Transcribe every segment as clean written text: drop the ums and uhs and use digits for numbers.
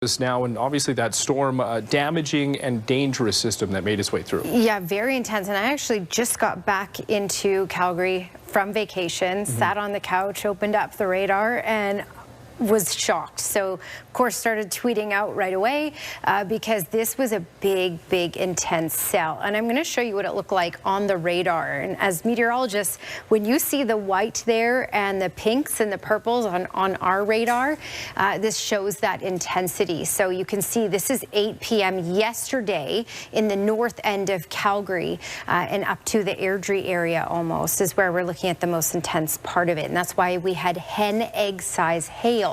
This now, and obviously that storm, damaging and dangerous system that made its way through. Yeah, very intense. And I actually just got back into Calgary from vacation, sat on the couch, opened up the radar, and was shocked. So, of course, started tweeting out right away because this was a big, intense cell. And I'm going to show you what it looked like on the radar. And as meteorologists, when you see the white there and the pinks and the purples on our radar, this shows that intensity. So you can see this is 8 p.m. yesterday in the north end of Calgary and up to the Airdrie area almost is where we're looking at the most intense part of it. And that's why we had hen egg size hail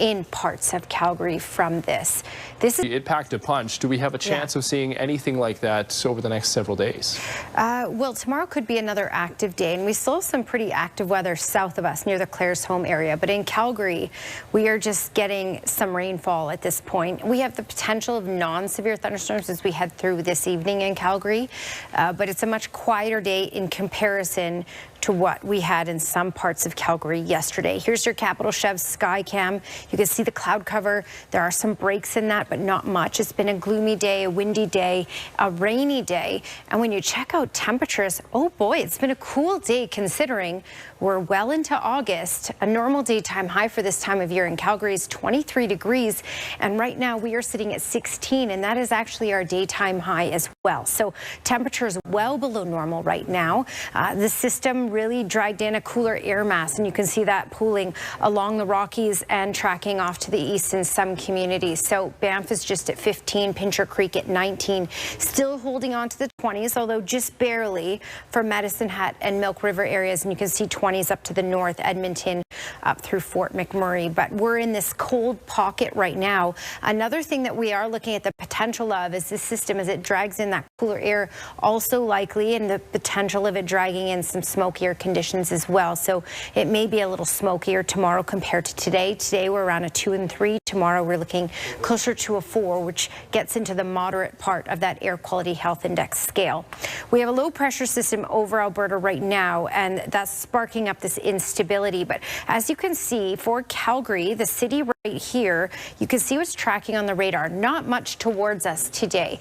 in parts of Calgary from this. It packed a punch. Do we have a chance of seeing anything like that over the next several days? Well, tomorrow could be another active day, and we still have some pretty active weather south of us near the Claresholm area. But in Calgary, we are just getting some rainfall at this point. We have the potential of non-severe thunderstorms as we head through this evening in Calgary, but it's a much quieter day in comparison to what we had in some parts of Calgary yesterday. Here's your Capital Chev sky cam. You can see the cloud cover. There are some breaks in that, but not much. It's been a gloomy day, a windy day, a rainy day. And when you check out temperatures, oh boy, it's been a cool day considering we're well into August. A normal daytime high for this time of year in Calgary is 23 degrees. And right now we are sitting at 16, and that is actually our daytime high as well. So temperatures well below normal right now. The system really dragged in a cooler air mass, and you can see that pooling along the Rockies and tracking off to the east in some communities. So Banff is just at 15, Pincher Creek at 19, still holding on to the 20s, although just barely for Medicine Hat and Milk River areas, and you can see 20s up to the north, Edmonton up through Fort McMurray. But we're in this cold pocket right now. Another thing that we are looking at the potential of is this system, as it drags in that cooler air, also likely, and the potential of it dragging in some smokier conditions as well. So it may be a little smokier tomorrow compared to today. Today we're around a 2 and 3. Tomorrow we're looking closer to a 4, which gets into the moderate part of that air quality health index scale. We have a low pressure system over Alberta right now, and that's sparking up this instability. But as you can see for Calgary, the city right here, you can see what's tracking on the radar. Not much towards us today.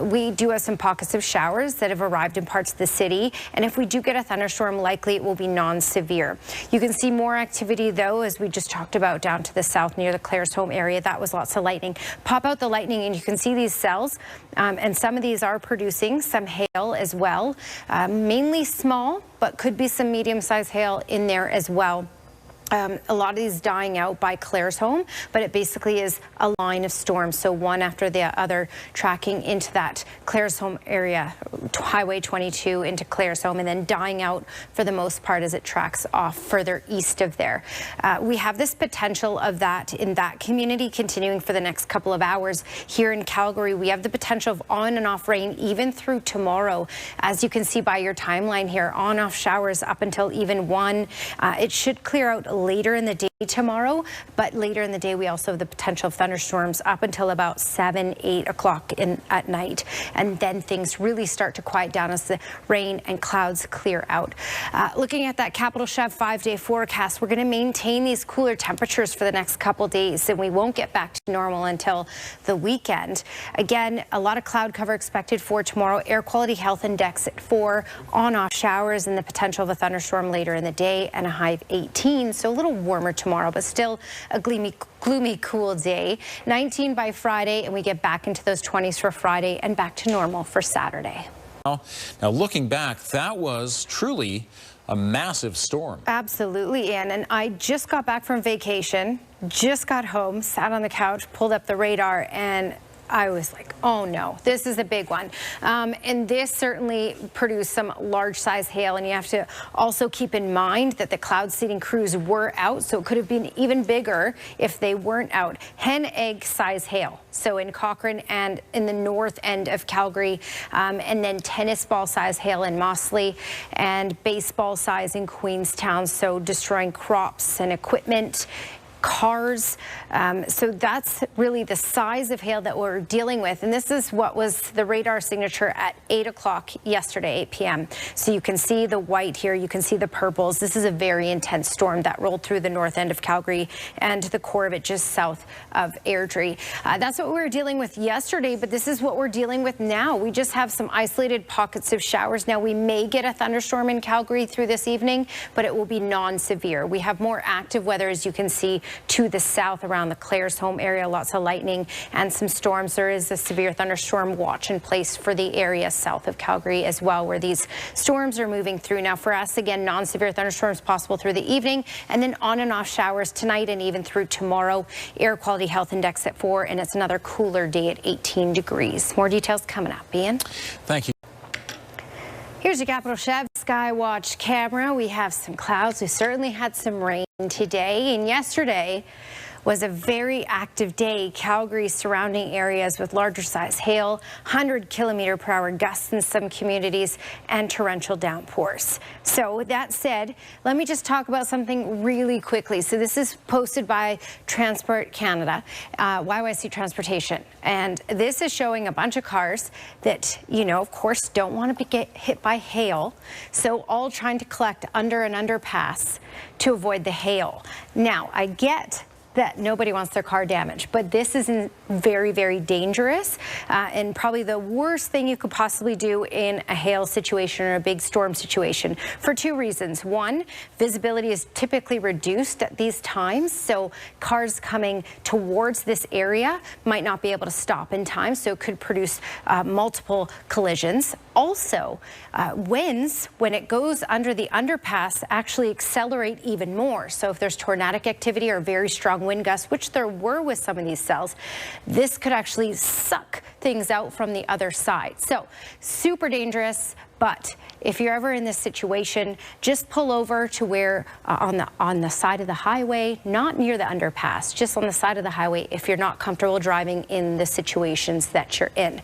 We do have some pockets of showers that have arrived in parts of the city, and if we do get a thunderstorm, likely it will be non-severe. You can see more activity though, as we just talked about, down to the south near the Claresholm area. That was lots of lightning. Pop out the lightning and you can see these cells, and some of these are producing some hail as well, mainly small, but could be some medium-sized hail in there as well. A lot of these dying out by Claresholm, but it basically is a line of storms, so one after the other tracking into that Claresholm area, Highway 22 into Claresholm, and then dying out for the most part as it tracks off further east of there. We have this potential of that in that community continuing for the next couple of hours. Here in Calgary, we have the potential of on and off rain even through tomorrow. As you can see by your timeline here, on-off showers up until even 1. It should clear out later in the day tomorrow, but later in the day we also have the potential of thunderstorms up until about 7, 8 o'clock at night, and then things really start to quiet down as the rain and clouds clear out. Looking at that Capital Chev 5-day forecast, we're going to maintain these cooler temperatures for the next couple days, and we won't get back to normal until the weekend. Again, a lot of cloud cover expected for tomorrow. Air quality health index at 4, on-off showers and the potential of a thunderstorm later in the day, and a high of 18. So a little warmer tomorrow, but still a gloomy, cool day. 19 by Friday, and we get back into those 20s for Friday and back to normal for Saturday. Now, looking back, that was truly a massive storm. Absolutely, Ann. And I just got back from vacation, just got home, sat on the couch, pulled up the radar, and I was like, oh no, this is a big one. And this certainly produced some large size hail, and you have to also keep in mind that the cloud seeding crews were out, so it could have been even bigger if they weren't out. Hen egg size hail, so in Cochrane and in the north end of Calgary, and then tennis ball size hail in Mossley, and baseball size in Queenstown, so destroying crops and equipment cars. So that's really the size of hail that we're dealing with. And this is what was the radar signature at 8 o'clock yesterday, 8 p.m. So you can see the white here. You can see the purples. This is a very intense storm that rolled through the north end of Calgary and the core of it just south of Airdrie. That's what we were dealing with yesterday, but this is what we're dealing with now. We just have some isolated pockets of showers. Now, we may get a thunderstorm in Calgary through this evening, but it will be non-severe. We have more active weather, as you can see, to the south around the Clares home area. Lots of lightning and some storms. There is a severe thunderstorm watch in place for the area south of Calgary as well, where these storms are moving through. Now, for us, again, non-severe thunderstorms possible through the evening, and then on and off showers tonight and even through tomorrow. Air quality health index at 4, and it's another cooler day at 18 degrees. More details coming up. Ian? Thank you. Here's your Capital Chev Skywatch camera. We have some clouds. We certainly had some rain today, and yesterday was a very active day. Calgary surrounding areas with larger size hail, 100-kilometer-per-hour gusts in some communities, and torrential downpours. So with that said, let me just talk about something really quickly. So this is posted by Transport Canada, YYC Transportation, and this is showing a bunch of cars that, you know, of course, don't want to get hit by hail, so all trying to collect under an underpass to avoid the hail. Now, I get that nobody wants their car damaged, but this is very, very dangerous and probably the worst thing you could possibly do in a hail situation or a big storm situation for two reasons. One, visibility is typically reduced at these times, so cars coming towards this area might not be able to stop in time, so it could produce multiple collisions. Also, winds, when it goes under the underpass, actually accelerate even more. So if there's tornadic activity or very strong wind gusts, which there were with some of these cells, this could actually suck things out from the other side. So super dangerous. But if you're ever in this situation, just pull over to where on the side of the highway, not near the underpass, just on the side of the highway if you're not comfortable driving in the situations that you're in.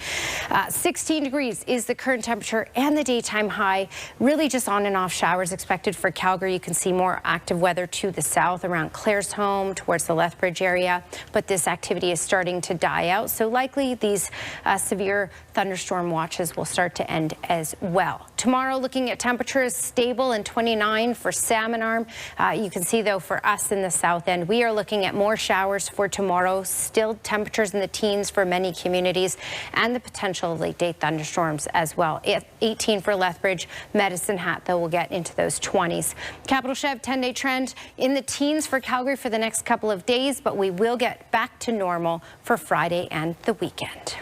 16 degrees is the current temperature and the daytime high. Really just on and off showers expected for Calgary. You can see more active weather to the south around Clares home towards the Lethbridge area, but this activity is starting to die out. So likely these severe thunderstorm watches will start to end as well. Tomorrow, looking at temperatures stable and 29 for Salmon Arm. You can see, though, for us in the south end, we are looking at more showers for tomorrow. Still temperatures in the teens for many communities and the potential of late-day thunderstorms as well. 18 for Lethbridge. Medicine Hat, though, will get into those 20s. Capital Chev 10-day trend in the teens for Calgary for the next couple of days, but we will get back to normal for Friday and the weekend.